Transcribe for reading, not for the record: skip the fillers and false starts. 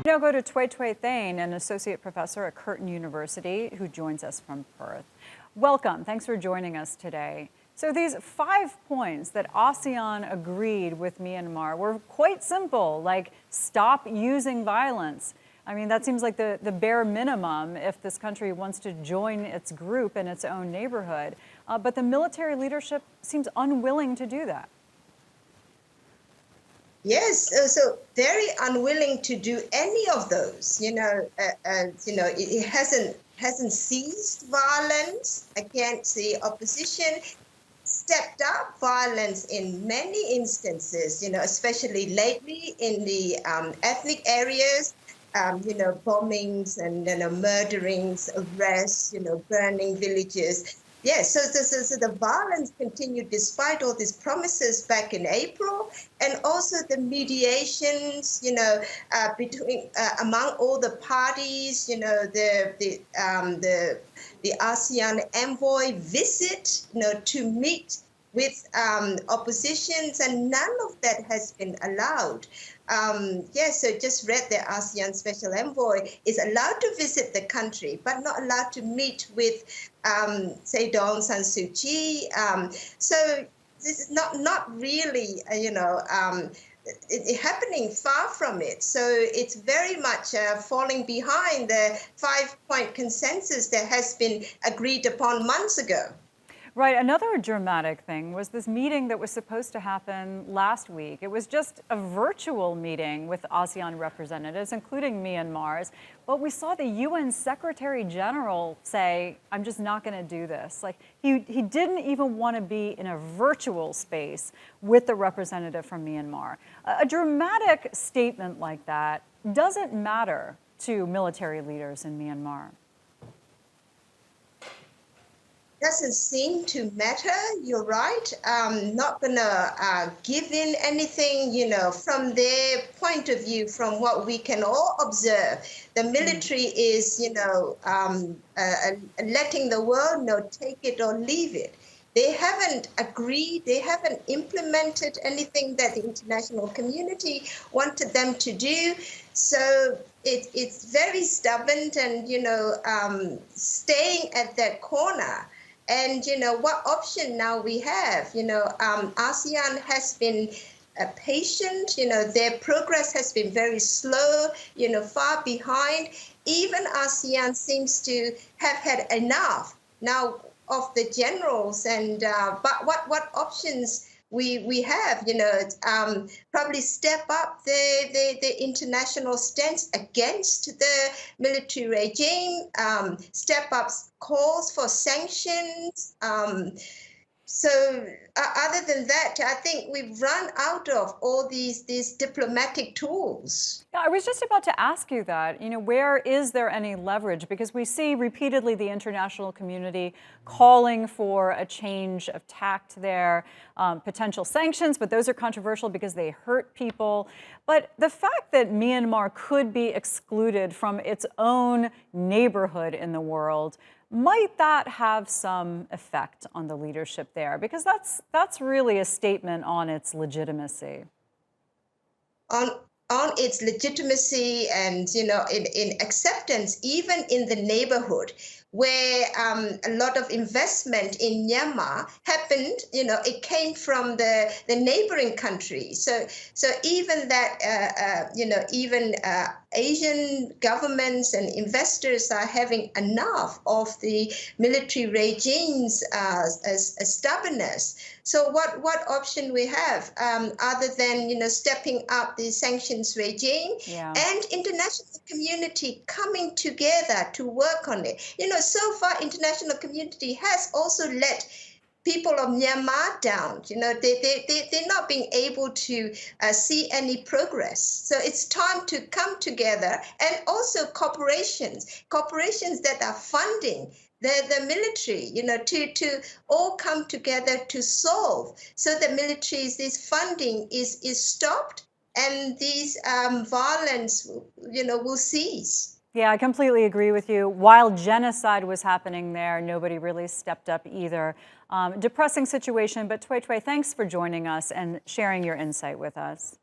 Now go to Htwe Htwe Thein, an associate professor at Curtin University, who joins us from Perth. Welcome. Thanks for joining us today. So these 5 points that ASEAN agreed with Myanmar were quite simple, like stop using violence. I mean, that seems like the bare minimum if this country wants to join its group in its own neighborhood. But the military leadership seems unwilling to do that. Yes, so very unwilling to do any of those. It hasn't ceased violence against the opposition, stepped up violence in many instances. Especially lately in the ethnic areas. Bombings and murderings, arrests, burning villages. Yes, so the violence continued despite all these promises back in April, and also the mediations, between among all the parties, the ASEAN envoy visit, to meet with oppositions, and none of that has been allowed. So just read the ASEAN Special Envoy is allowed to visit the country, but not allowed to meet with, say, Aung San Suu Kyi. So this is not really, happening, far from it. So it's very much falling behind the 5-point consensus that has been agreed upon months ago. Right. Another dramatic thing was this meeting that was supposed to happen last week. It was just a virtual meeting with ASEAN representatives, including Myanmar's. But we saw the UN Secretary General say, I'm just not going to do this. Like he didn't even want to be in a virtual space with the representative from Myanmar. A dramatic statement like that doesn't matter to military leaders in Myanmar. Doesn't seem to matter. You're right. Not gonna give in anything, from their point of view, from what we can all observe. The military is, letting the world know, take it or leave it. They haven't agreed, they haven't implemented anything that the international community wanted them to do. So it's very stubborn and, staying at that corner. And, what option now we have? ASEAN has been patient. Their progress has been very slow, far behind. Even ASEAN seems to have had enough now of the generals. And but what options we have, probably step up the international stance against the military regime, step up calls for sanctions. So other than that, I think we've run out of all these diplomatic tools. Yeah, I was just about to ask you that. Where is there any leverage? Because we see repeatedly the international community calling for a change of tact there, potential sanctions, but those are controversial because they hurt people. But the fact that Myanmar could be excluded from its own neighborhood in the world, might that have some effect on the leadership there? Because that's really a statement on its legitimacy. On its legitimacy and, in acceptance, even in the neighborhood, where a lot of investment in Myanmar happened, it came from the neighboring countries. So even that, even Asian governments and investors are having enough of the military regime's stubbornness. So what option we have other than stepping up the sanctions regime and international community coming together to work on it? So far, international community has also let people of Myanmar down. They're not being able to see any progress. So it's time to come together, and also corporations that are funding the military, to all come together to solve, so the this funding is stopped, and these violence, will cease. Yeah, I completely agree with you. While genocide was happening there, nobody really stepped up either. Depressing situation, but Htwe Htwe, thanks for joining us and sharing your insight with us.